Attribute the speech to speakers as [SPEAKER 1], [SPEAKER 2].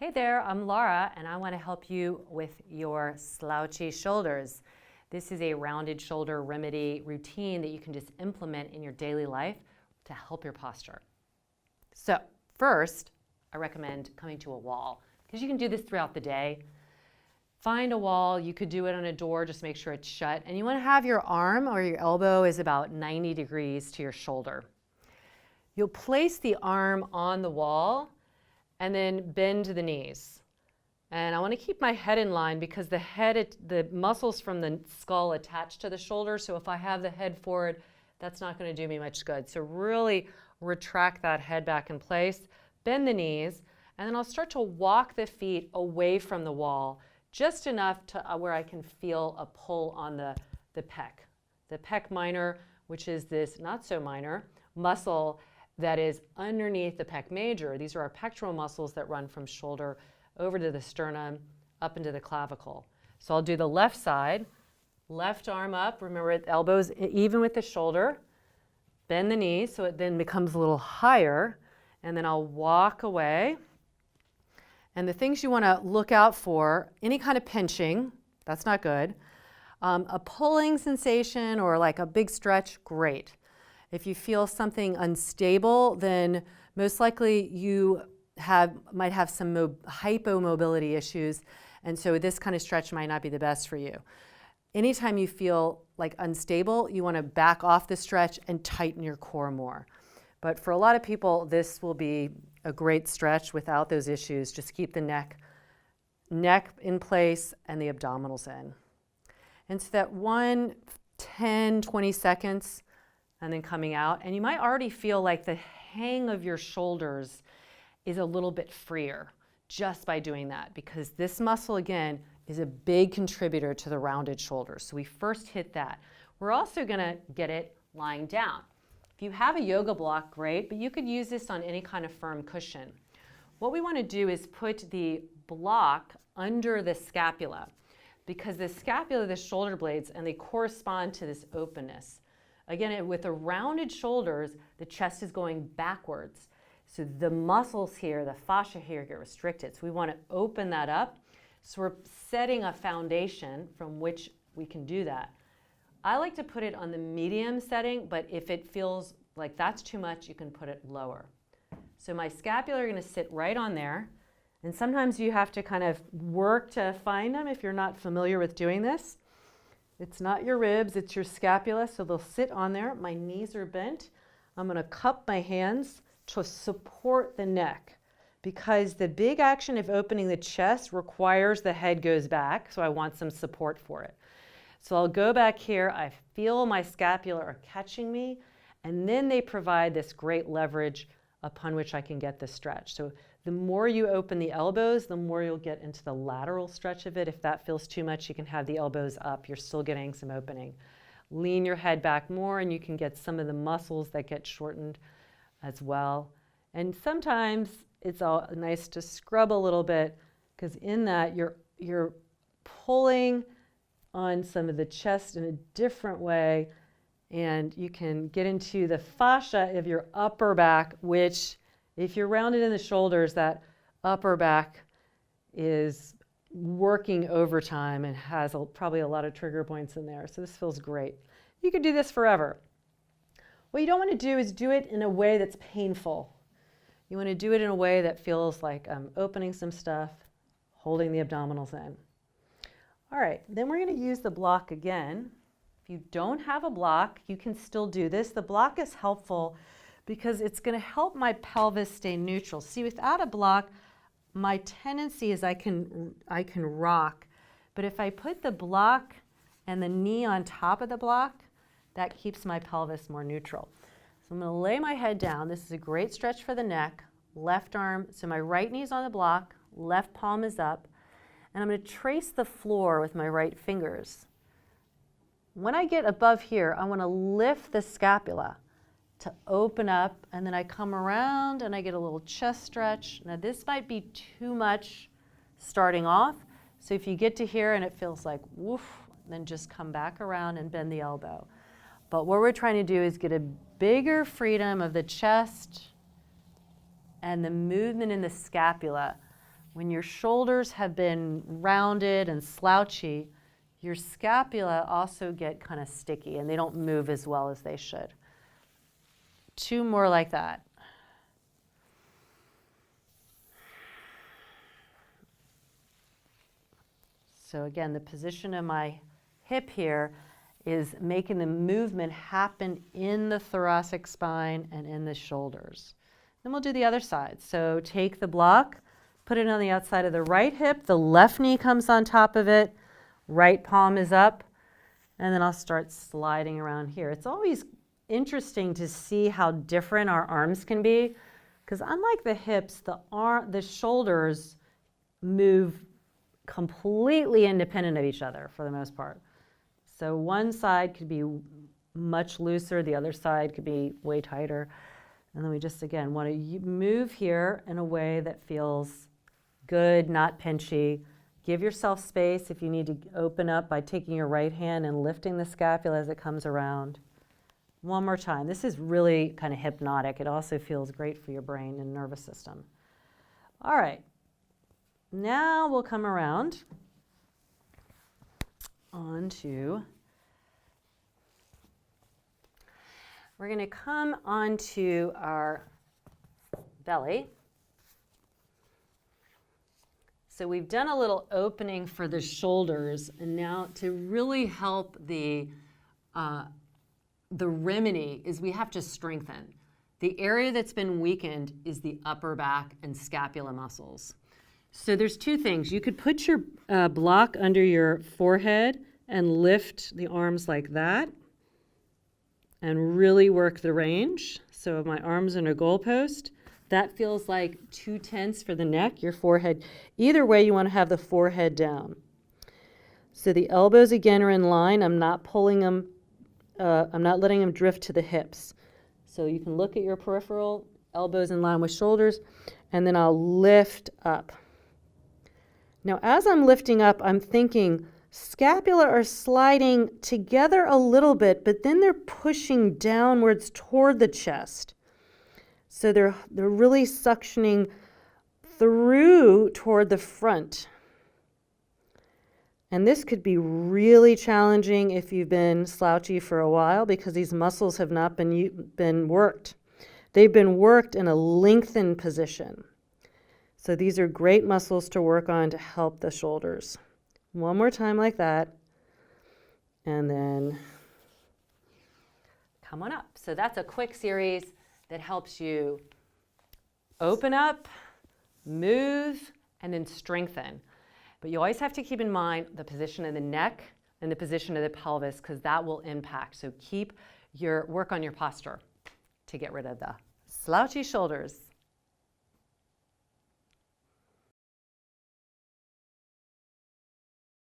[SPEAKER 1] Hey there, I'm Laura, and I want to help you with your slouchy shoulders. This is a rounded shoulder remedy routine that you can just implement in your daily life to help your posture. So first, I recommend coming to a wall, because you can do this throughout the day. Find a wall. You could do it on a door, just make sure it's shut. And you want to have your arm or your elbow is about 90 degrees to your shoulder. You'll place the arm on the wall and then bend the knees. And I want to keep my head in line because the muscles from the skull attach to the shoulder. So if I have the head forward, that's not going to do me much good. So really retract that head back in place, bend the knees, and then I'll start to walk the feet away from the wall, just enough to where I can feel a pull on the pec. The pec minor, which is this not so minor muscle that is underneath the pec major. These are our pectoral muscles that run from shoulder over to the sternum, up into the clavicle. So I'll do the left side, left arm up, remember the elbows even with the shoulder, bend the knees so it then becomes a little higher, and then I'll walk away. And the things you want to look out for, any kind of pinching, that's not good. A pulling sensation or like a big stretch, great. If you feel something unstable, then most likely you might have some hypomobility issues, and so this kind of stretch might not be the best for you. Anytime you feel like unstable, you want to back off the stretch and tighten your core more. But for a lot of people, this will be a great stretch without those issues. Just keep the neck in place and the abdominals in. And so that 10, 20 seconds, and then coming out. And you might already feel like the hang of your shoulders is a little bit freer just by doing that, because this muscle, again, is a big contributor to the rounded shoulders. So we first hit that. We're also going to get it lying down. If you have a yoga block, great, but you could use this on any kind of firm cushion. What we want to do is put the block under the scapula, because the scapula, the shoulder blades, and they correspond to this openness. Again, with the rounded shoulders, the chest is going backwards. So the muscles here, the fascia here, get restricted. So we want to open that up. So we're setting a foundation from which we can do that. I like to put it on the medium setting, but if it feels like that's too much, you can put it lower. So my scapula are going to sit right on there. And sometimes you have to kind of work to find them if you're not familiar with doing this. It's not your ribs, it's your scapula, so they'll sit on there. My knees are bent. I'm going to cup my hands to support the neck, because the big action of opening the chest requires the head goes back, so I want some support for it. So I'll go back here, I feel my scapula are catching me, and then they provide this great leverage upon which I can get the stretch. So the more you open the elbows, the more you'll get into the lateral stretch of it. If that feels too much, you can have the elbows up. You're still getting some opening. Lean your head back more, and you can get some of the muscles that get shortened as well. And sometimes it's all nice to scrub a little bit, because in that you're pulling on some of the chest in a different way, and you can get into the fascia of your upper back, which, if you're rounded in the shoulders, that upper back is working overtime and has probably a lot of trigger points in there. So this feels great. You could do this forever. What you don't want to do is do it in a way that's painful. You want to do it in a way that feels like I'm opening some stuff, holding the abdominals in. All right, then we're going to use the block again. If you don't have a block, you can still do this. The block is helpful because it's going to help my pelvis stay neutral. See, without a block, my tendency is I can rock, but if I put the block and the knee on top of the block, that keeps my pelvis more neutral. So I'm going to lay my head down. This is a great stretch for the neck. Left arm, so my right knee's on the block, left palm is up, and I'm going to trace the floor with my right fingers. When I get above here, I want to lift the scapula to open up, and then I come around and I get a little chest stretch. Now this might be too much starting off, so if you get to here and it feels like woof, then just come back around and bend the elbow. But what we're trying to do is get a bigger freedom of the chest and the movement in the scapula when your shoulders have been rounded and slouchy, your scapula also get kind of sticky and they don't move as well as they should. 2 more like that. So again, the position of my hip here is making the movement happen in the thoracic spine and in the shoulders. Then we'll do the other side. So take the block, put it on the outside of the right hip, the left knee comes on top of it, right palm is up, and then I'll start sliding around here. It's always interesting to see how different our arms can be, because unlike the hips, the shoulders move completely independent of each other for the most part. So one side could be much looser, the other side could be way tighter. And then we just, again, want to move here in a way that feels good, not pinchy. Give yourself space if you need to open up by taking your right hand and lifting the scapula as it comes around. One more time. This is really kind of hypnotic. It also feels great for your brain and nervous system. All right. Now we'll come around onto, we're going to come onto our belly. So we've done a little opening for the shoulders, and now to really help the remedy is we have to strengthen. The area that's been weakened is the upper back and scapula muscles. So there's 2 things. You could put your block under your forehead and lift the arms like that and really work the range. So my arms in a goalpost. That feels like 2 tenths for the neck, your forehead. Either way, you want to have the forehead down. So the elbows again are in line. I'm not pulling them, I'm not letting them drift to the hips. So you can look at your peripheral, elbows in line with shoulders, and then I'll lift up. Now, as I'm lifting up, I'm thinking scapula are sliding together a little bit, but then they're pushing downwards toward the chest. So they're really suctioning through toward the front. And this could be really challenging if you've been slouchy for a while because these muscles have not been worked. They've been worked in a lengthened position. So these are great muscles to work on to help the shoulders. One more time like that. And then come on up. So that's a quick series that helps you open up, move, and then strengthen. But you always have to keep in mind the position of the neck and the position of the pelvis because that will impact. So keep your work on your posture to get rid of the slouchy shoulders.